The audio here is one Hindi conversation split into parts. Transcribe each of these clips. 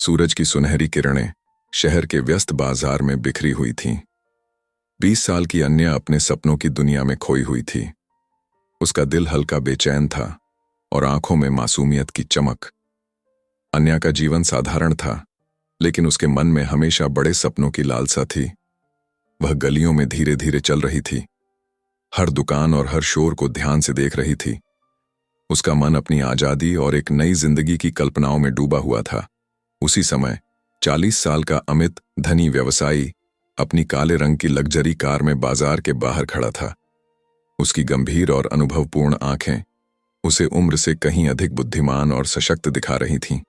सूरज की सुनहरी किरणें शहर के व्यस्त बाजार में बिखरी हुई थीं। 20 साल की अन्या अपने सपनों की दुनिया में खोई हुई थी। उसका दिल हल्का बेचैन था और आंखों में मासूमियत की चमक। अन्या का जीवन साधारण था, लेकिन उसके मन में हमेशा बड़े सपनों की लालसा थी। वह गलियों में धीरे धीरे चल रही थी, हर दुकान और हर शोर को ध्यान से देख रही थी। उसका मन अपनी आजादी और एक नई जिंदगी की कल्पनाओं में डूबा हुआ था। उसी समय 40 साल का अमित, धनी व्यवसायी, अपनी काले रंग की लग्जरी कार में बाजार के बाहर खड़ा था। उसकी गंभीर और अनुभवपूर्ण आंखें उसे उम्र से कहीं अधिक बुद्धिमान और सशक्त दिखा रही थीं।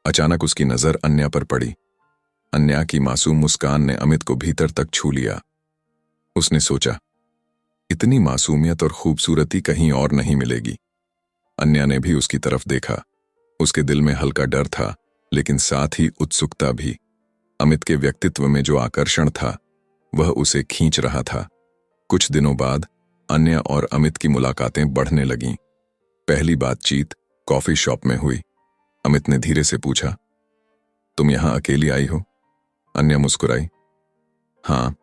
अचानक उसकी नजर अन्या पर पड़ी। अन्या की मासूम मुस्कान ने अमित को भीतर तक छू लिया। उसने सोचा, इतनी मासूमियत और खूबसूरती कहीं और नहीं मिलेगी। अन्या ने भी उसकी तरफ देखा। उसके दिल में हल्का डर था, लेकिन साथ ही उत्सुकता भी। अमित के व्यक्तित्व में जो आकर्षण था, वह उसे खींच रहा था। कुछ दिनों बाद अन्या और अमित की मुलाकातें बढ़ने लगीं। पहली बातचीत कॉफी शॉप में हुई। अमित ने धीरे से पूछा, तुम यहां अकेली आई हो? अन्या मुस्कुराई। हाँ,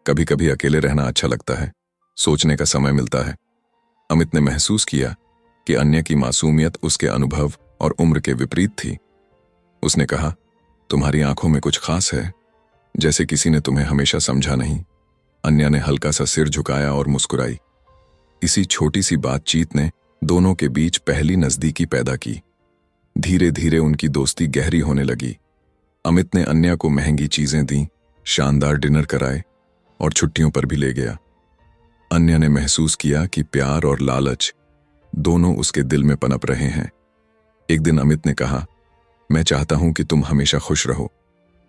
कभी कभी अकेले रहना अच्छा लगता है, सोचने का समय मिलता है। अमित ने महसूस किया कि अन्या की मासूमियत उसके अनुभव और उम्र के विपरीत थी। उसने कहा, तुम्हारी आंखों में कुछ खास है, जैसे किसी ने तुम्हें हमेशा समझा नहीं। अन्या ने हल्का सा सिर झुकाया और मुस्कुराई। इसी छोटी सी बातचीत ने दोनों के बीच पहली नजदीकी पैदा की। धीरे धीरे उनकी दोस्ती गहरी होने लगी। अमित ने अन्या को महंगी चीजें दी, शानदार डिनर कराए और छुट्टियों पर भी ले गया। अन्या ने महसूस किया कि प्यार और लालच दोनों उसके दिल में पनप रहे हैं। एक दिन अमित ने कहा, मैं चाहता हूं कि तुम हमेशा खुश रहो,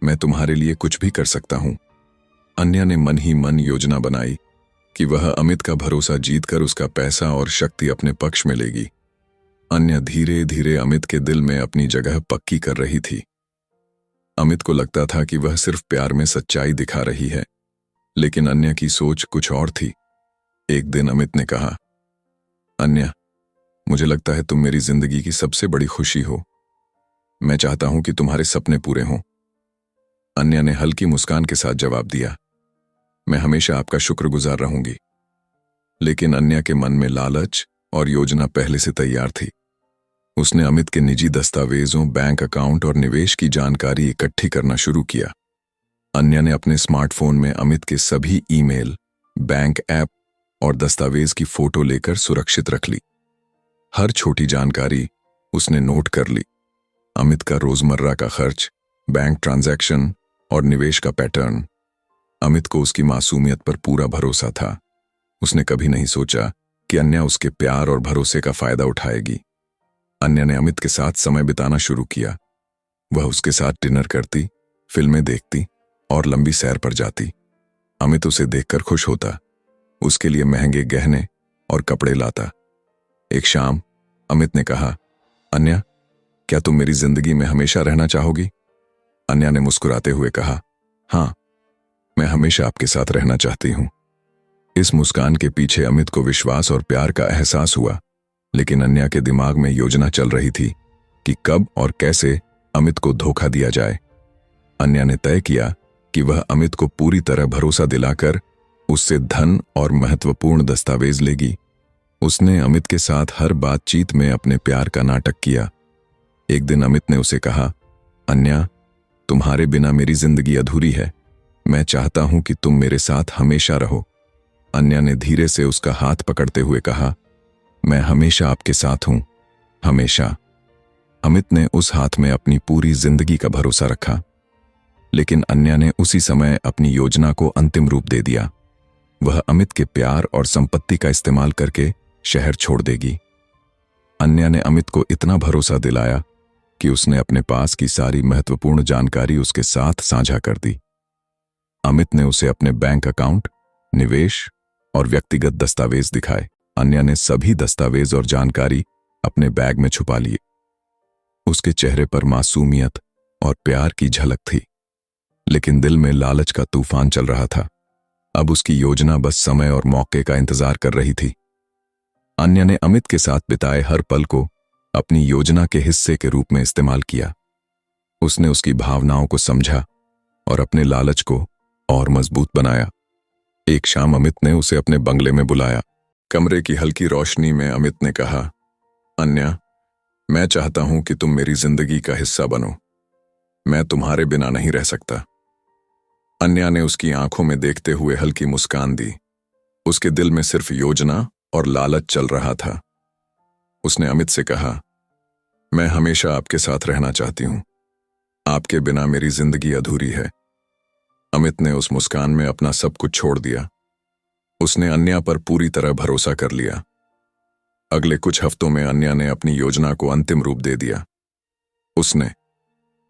मैं तुम्हारे लिए कुछ भी कर सकता हूं। अन्या ने मन ही मन योजना बनाई कि वह अमित का भरोसा जीतकर उसका पैसा और शक्ति अपने पक्ष में लेगी। अन्या धीरे धीरे अमित के दिल में अपनी जगह पक्की कर रही थी। अमित को लगता था कि वह सिर्फ प्यार में सच्चाई दिखा रही है, लेकिन अन्या की सोच कुछ और थी। एक दिन अमित ने कहा, अन्या, मुझे लगता है तुम मेरी जिंदगी की सबसे बड़ी खुशी हो। मैं चाहता हूं कि तुम्हारे सपने पूरे हों। अन्या ने हल्की मुस्कान के साथ जवाब दिया, मैं हमेशा आपका शुक्रगुजार रहूंगी। लेकिन अन्या के मन में लालच और योजना पहले से तैयार थी। उसने अमित के निजी दस्तावेजों, बैंक अकाउंट और निवेश की जानकारी इकट्ठी करना शुरू किया। अन्या ने अपने स्मार्टफोन में अमित के सभी ईमेल, बैंक ऐप और दस्तावेज की फोटो लेकर सुरक्षित रख ली। हर छोटी जानकारी उसने नोट कर ली। अमित का रोजमर्रा का खर्च, बैंक ट्रांजैक्शन और निवेश का पैटर्न। अमित को उसकी मासूमियत पर पूरा भरोसा था। उसने कभी नहीं सोचा कि अन्या उसके प्यार और भरोसे का फायदा उठाएगी। अन्या ने अमित के साथ समय बिताना शुरू किया। वह उसके साथ डिनर करती, फिल्में देखती और लंबी सैर पर जाती। अमित उसे देखकर खुश होता, उसके लिए महंगे गहने और कपड़े लाता। एक शाम अमित ने कहा, अन्या, क्या तुम मेरी जिंदगी में हमेशा रहना चाहोगी? अन्या ने मुस्कुराते हुए कहा, हाँ, मैं हमेशा आपके साथ रहना चाहती हूं। इस मुस्कान के पीछे अमित को विश्वास और प्यार का एहसास हुआ, लेकिन अन्या के दिमाग में योजना चल रही थी कि कब और कैसे अमित को धोखा दिया जाए। अन्या ने तय किया कि वह अमित को पूरी तरह भरोसा दिलाकर उससे धन और महत्वपूर्ण दस्तावेज लेगी। उसने अमित के साथ हर बातचीत में अपने प्यार का नाटक किया। एक दिन अमित ने उसे कहा, अन्या, तुम्हारे बिना मेरी जिंदगी अधूरी है। मैं चाहता हूं कि तुम मेरे साथ हमेशा रहो। अन्या ने धीरे से उसका हाथ पकड़ते हुए कहा, मैं हमेशा आपके साथ हूं, हमेशा। अमित ने उस हाथ में अपनी पूरी जिंदगी का भरोसा रखा। लेकिन अन्या ने उसी समय अपनी योजना को अंतिम रूप दे दिया। वह अमित के प्यार और संपत्ति का इस्तेमाल करके शहर छोड़ देगी। अन्या ने अमित को इतना भरोसा दिलाया कि उसने अपने पास की सारी महत्वपूर्ण जानकारी उसके साथ साझा कर दी। अमित ने उसे अपने बैंक अकाउंट, निवेश और व्यक्तिगत दस्तावेज दिखाए। अन्या ने सभी दस्तावेज और जानकारी अपने बैग में छुपा लिए। उसके चेहरे पर मासूमियत और प्यार की झलक थी, लेकिन दिल में लालच का तूफान चल रहा था। अब उसकी योजना बस समय और मौके का इंतजार कर रही थी। अन्या ने अमित के साथ बिताए हर पल को अपनी योजना के हिस्से के रूप में इस्तेमाल किया। उसने उसकी भावनाओं को समझा और अपने लालच को और मजबूत बनाया। एक शाम अमित ने उसे अपने बंगले में बुलाया। कमरे की हल्की रोशनी में अमित ने कहा, अन्या, मैं चाहता हूं कि तुम मेरी जिंदगी का हिस्सा बनो। मैं तुम्हारे बिना नहीं रह सकता। अन्या ने उसकी आंखों में देखते हुए हल्की मुस्कान दी। उसके दिल में सिर्फ योजना और लालच चल रहा था। उसने अमित से कहा, मैं हमेशा आपके साथ रहना चाहती हूं। आपके बिना मेरी जिंदगी अधूरी है। अमित ने उस मुस्कान में अपना सब कुछ छोड़ दिया। उसने अन्या पर पूरी तरह भरोसा कर लिया। अगले कुछ हफ्तों में अन्या ने अपनी योजना को अंतिम रूप दे दिया। उसने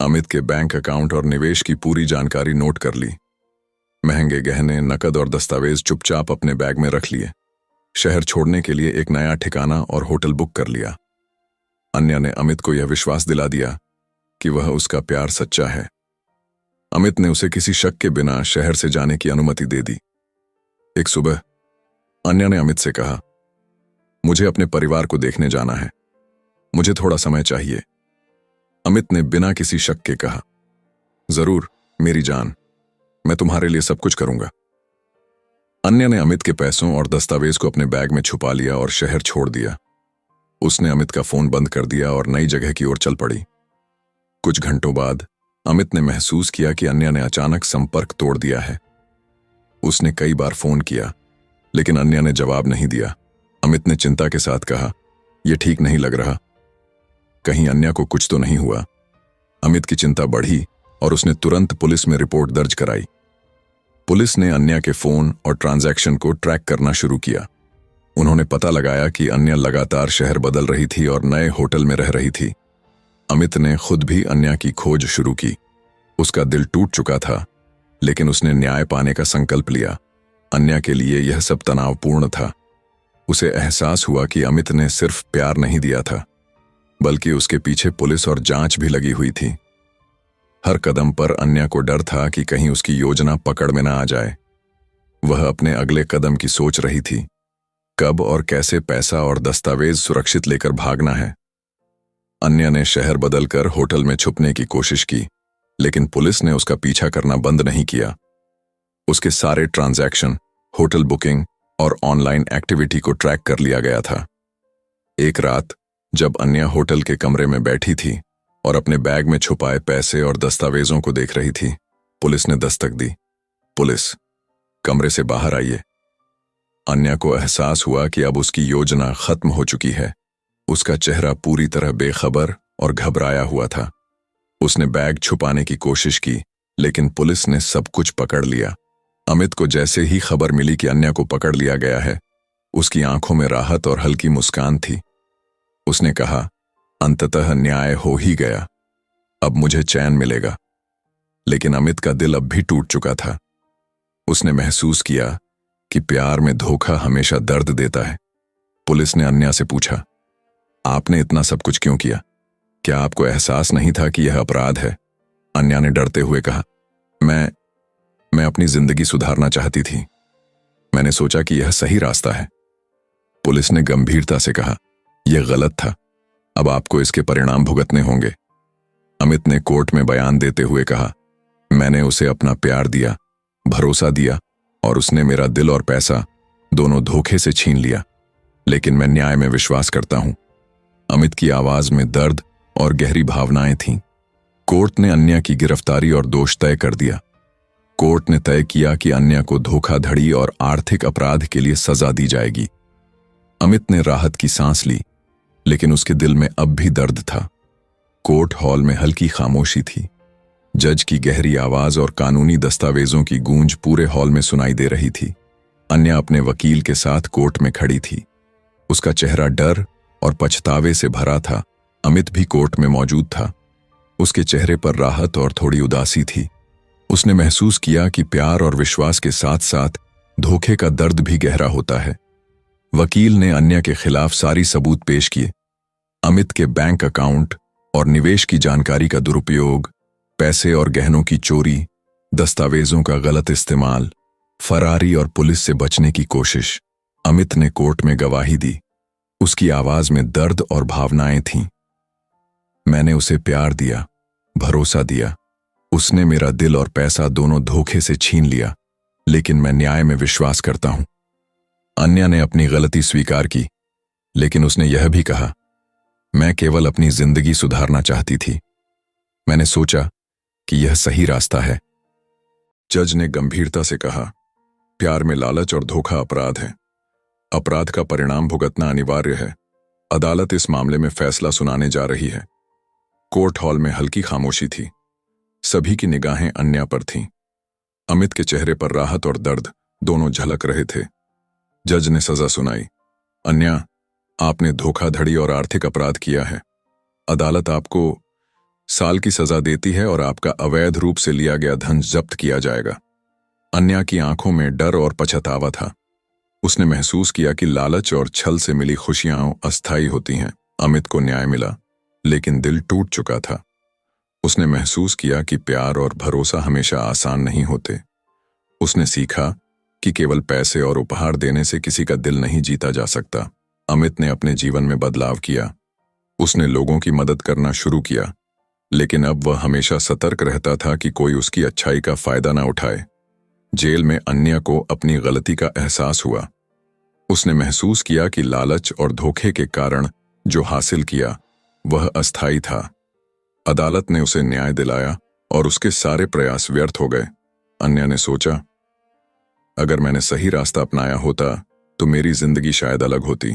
अमित के बैंक अकाउंट और निवेश की पूरी जानकारी नोट कर ली। महंगे गहने, नकद और दस्तावेज चुपचाप अपने बैग में रख लिए। शहर छोड़ने के लिए एक नया ठिकाना और होटल बुक कर लिया। अन्या ने अमित को यह विश्वास दिला दिया कि वह उसका प्यार सच्चा है। अमित ने उसे किसी शक के बिना शहर से जाने की अनुमति दे दी। एक सुबह अन्या ने अमित से कहा, मुझे अपने परिवार को देखने जाना है। मुझे थोड़ा समय चाहिए। अमित ने बिना किसी शक के कहा, जरूर मेरी जान, मैं तुम्हारे लिए सब कुछ करूंगा। अन्या ने अमित के पैसों और दस्तावेज को अपने बैग में छुपा लिया और शहर छोड़ दिया। उसने अमित का फोन बंद कर दिया और नई जगह की ओर चल पड़ी। कुछ घंटों बाद अमित ने महसूस किया कि अन्या ने अचानक संपर्क तोड़ दिया है। उसने कई बार फोन किया, लेकिन अन्या ने जवाब नहीं दिया। अमित ने चिंता के साथ कहा, यह ठीक नहीं लग रहा। कहीं अन्या को कुछ तो नहीं हुआ। अमित की चिंता बढ़ी और उसने तुरंत पुलिस में रिपोर्ट दर्ज कराई। पुलिस ने अन्या के फोन और ट्रांजैक्शन को ट्रैक करना शुरू किया। उन्होंने पता लगाया कि अन्या लगातार शहर बदल रही थी और नए होटल में रह रही थी। अमित ने खुद भी अन्या की खोज शुरू की। उसका दिल टूट चुका था, लेकिन उसने न्याय पाने का संकल्प लिया। अन्या के लिए यह सब तनावपूर्ण था। उसे एहसास हुआ कि अमित ने सिर्फ प्यार नहीं दिया था, बल्कि उसके पीछे पुलिस और जांच भी लगी हुई थी। हर कदम पर अन्या को डर था कि कहीं उसकी योजना पकड़ में ना आ जाए। वह अपने अगले कदम की सोच रही थी, कब और कैसे पैसा और दस्तावेज सुरक्षित लेकर भागना है। अन्या ने शहर बदलकर होटल में छुपने की कोशिश की, लेकिन पुलिस ने उसका पीछा करना बंद नहीं किया। उसके सारे ट्रांजैक्शन, होटल बुकिंग और ऑनलाइन एक्टिविटी को ट्रैक कर लिया गया था। एक रात जब अन्या होटल के कमरे में बैठी थी और अपने बैग में छुपाए पैसे और दस्तावेजों को देख रही थी, पुलिस ने दस्तक दी। पुलिस, कमरे से बाहर आइए। अन्या को एहसास हुआ कि अब उसकी योजना खत्म हो चुकी है। उसका चेहरा पूरी तरह बेखबर और घबराया हुआ था। उसने बैग छुपाने की कोशिश की, लेकिन पुलिस ने सब कुछ पकड़ लिया। अमित को जैसे ही खबर मिली कि अन्या को पकड़ लिया गया है, उसकी आंखों में राहत और हल्की मुस्कान थी। उसने कहा, अंततः न्याय हो ही गया। अब मुझे चैन मिलेगा। लेकिन अमित का दिल अब भी टूट चुका था। उसने महसूस किया कि प्यार में धोखा हमेशा दर्द देता है। पुलिस ने अन्या से पूछा, आपने इतना सब कुछ क्यों किया? क्या आपको एहसास नहीं था कि यह अपराध है? अन्या ने डरते हुए कहा, मैं अपनी जिंदगी सुधारना चाहती थी। मैंने सोचा कि यह सही रास्ता है। पुलिस ने गंभीरता से कहा, यह गलत था। अब आपको इसके परिणाम भुगतने होंगे। अमित ने कोर्ट में बयान देते हुए कहा, मैंने उसे अपना प्यार दिया, भरोसा दिया और उसने मेरा दिल और पैसा दोनों धोखे से छीन लिया। लेकिन मैं न्याय में विश्वास करता हूं। अमित की आवाज में दर्द और गहरी भावनाएं थीं। कोर्ट ने अन्या की गिरफ्तारी और दोष तय कर दिया। कोर्ट ने तय किया कि अन्या को धोखाधड़ी और आर्थिक अपराध के लिए सजा दी जाएगी। अमित ने राहत की सांस ली, लेकिन उसके दिल में अब भी दर्द था। कोर्ट हॉल में हल्की खामोशी थी। जज की गहरी आवाज और कानूनी दस्तावेजों की गूंज पूरे हॉल में सुनाई दे रही थी। अन्या अपने वकील के साथ कोर्ट में खड़ी थी। उसका चेहरा डर और पछतावे से भरा था। अमित भी कोर्ट में मौजूद था। उसके चेहरे पर राहत और थोड़ी उदासी थी। उसने महसूस किया कि प्यार और विश्वास के साथ साथ धोखे का दर्द भी गहरा होता है। वकील ने अन्या के खिलाफ सारी सबूत पेश किए। अमित के बैंक अकाउंट और निवेश की जानकारी का दुरुपयोग, पैसे और गहनों की चोरी, दस्तावेजों का गलत इस्तेमाल, फरारी और पुलिस से बचने की कोशिश। अमित ने कोर्ट में गवाही दी। उसकी आवाज में दर्द और भावनाएं थीं। मैंने उसे प्यार दिया, भरोसा दिया। उसने मेरा दिल और पैसा दोनों धोखे से छीन लिया, लेकिन मैं न्याय में विश्वास करता हूं। अन्या ने अपनी गलती स्वीकार की, लेकिन उसने यह भी कहा, मैं केवल अपनी जिंदगी सुधारना चाहती थी। मैंने सोचा कि यह सही रास्ता है। जज ने गंभीरता से कहा, प्यार में लालच और धोखा अपराध है। अपराध का परिणाम भुगतना अनिवार्य है। अदालत इस मामले में फैसला सुनाने जा रही है। कोर्ट हॉल में हल्की खामोशी थी। सभी की निगाहें अन्या पर थीं। अमित के चेहरे पर राहत और दर्द दोनों झलक रहे थे। जज ने सजा सुनाई। अन्या, आपने धोखाधड़ी और आर्थिक अपराध किया है। अदालत आपको साल की सजा देती है और आपका अवैध रूप से लिया गया धन जब्त किया जाएगा। अन्या की आंखों में डर और पछतावा था। उसने महसूस किया कि लालच और छल से मिली खुशियां अस्थायी होती हैं। अमित को न्याय मिला, लेकिन दिल टूट चुका था। उसने महसूस किया कि प्यार और भरोसा हमेशा आसान नहीं होते। उसने सीखा कि केवल पैसे और उपहार देने से किसी का दिल नहीं जीता जा सकता। अमित ने अपने जीवन में बदलाव किया। उसने लोगों की मदद करना शुरू किया, लेकिन अब वह हमेशा सतर्क रहता था कि कोई उसकी अच्छाई का फायदा ना उठाए। जेल में अन्या को अपनी गलती का एहसास हुआ। उसने महसूस किया कि लालच और धोखे के कारण जो हासिल किया वह अस्थायी था। अदालत ने उसे न्याय दिलाया और उसके सारे प्रयास व्यर्थ हो गए। अन्या ने सोचा, अगर मैंने सही रास्ता अपनाया होता तो मेरी जिंदगी शायद अलग होती।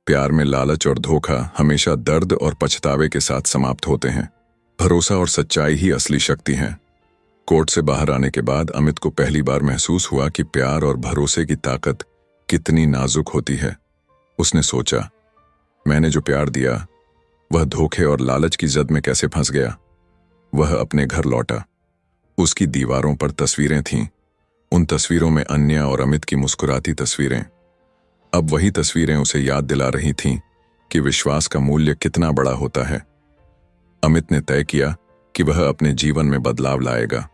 प्यार में लालच और धोखा हमेशा दर्द और पछतावे के साथ समाप्त होते हैं। भरोसा और सच्चाई ही असली शक्ति है। कोर्ट से बाहर आने के बाद अमित को पहली बार महसूस हुआ कि प्यार और भरोसे की ताकत कितनी नाजुक होती है। उसने सोचा, मैंने जो प्यार दिया वह धोखे और लालच की जद में कैसे फंस गया। वह अपने घर लौटा। उसकी दीवारों पर तस्वीरें थीं। उन तस्वीरों में अन्या और अमित की मुस्कुराती तस्वीरें। अब वही तस्वीरें उसे याद दिला रही थीं कि विश्वास का मूल्य कितना बड़ा होता है। अमित ने तय किया कि वह अपने जीवन में बदलाव लाएगा।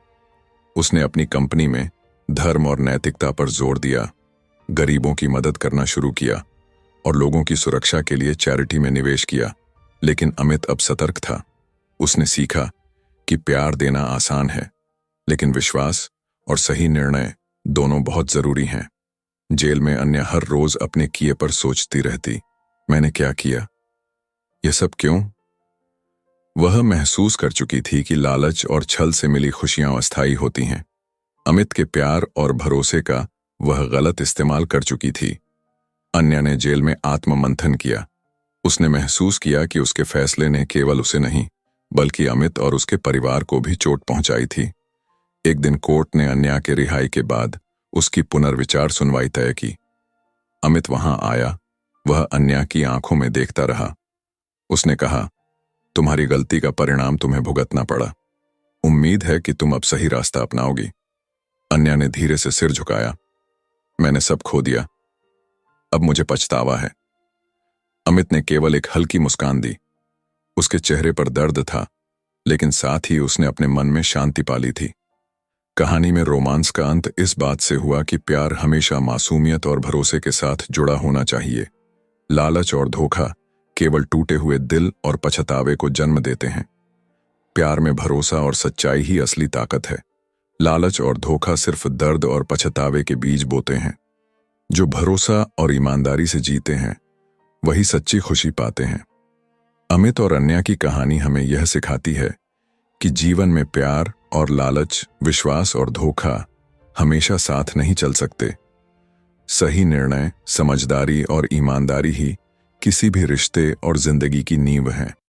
उसने अपनी कंपनी में धर्म और नैतिकता पर जोर दिया, गरीबों की मदद करना शुरू किया और लोगों की सुरक्षा के लिए चैरिटी में निवेश किया। लेकिन अमित अब सतर्क था। उसने सीखा कि प्यार देना आसान है, लेकिन विश्वास और सही निर्णय दोनों बहुत जरूरी हैं। जेल में अन्या हर रोज अपने किए पर सोचती रहती, मैंने क्या किया, यह सब क्यों? वह महसूस कर चुकी थी कि लालच और छल से मिली खुशियां अस्थायी होती हैं। अमित के प्यार और भरोसे का वह गलत इस्तेमाल कर चुकी थी। अन्या ने जेल में आत्ममंथन किया। उसने महसूस किया कि उसके फैसले ने केवल उसे नहीं, बल्कि अमित और उसके परिवार को भी चोट पहुंचाई थी। एक दिन कोर्ट ने अन्या के रिहाई के बाद उसकी पुनर्विचार सुनवाई तय की। अमित वहां आया। वह अन्या की आंखों में देखता रहा। उसने कहा, तुम्हारी गलती का परिणाम तुम्हें भुगतना पड़ा। उम्मीद है कि तुम अब सही रास्ता अपनाओगी। अन्या ने धीरे से सिर झुकाया। मैंने सब खो दिया, अब मुझे पछतावा है। अमित ने केवल एक हल्की मुस्कान दी। उसके चेहरे पर दर्द था, लेकिन साथ ही उसने अपने मन में शांति पाली थी। कहानी में रोमांस का अंत इस बात से हुआ कि प्यार हमेशा मासूमियत और भरोसे के साथ जुड़ा होना चाहिए। लालच और धोखा केवल टूटे हुए दिल और पछतावे को जन्म देते हैं। प्यार में भरोसा और सच्चाई ही असली ताकत है। लालच और धोखा सिर्फ दर्द और पछतावे के बीज बोते हैं। जो भरोसा और ईमानदारी से जीते हैं वही सच्ची खुशी पाते हैं। अमित और अन्या की कहानी हमें यह सिखाती है कि जीवन में प्यार और लालच, विश्वास और धोखा हमेशा साथ नहीं चल सकते। सही निर्णय, समझदारी और ईमानदारी ही किसी भी रिश्ते और जिंदगी की नींव हैं।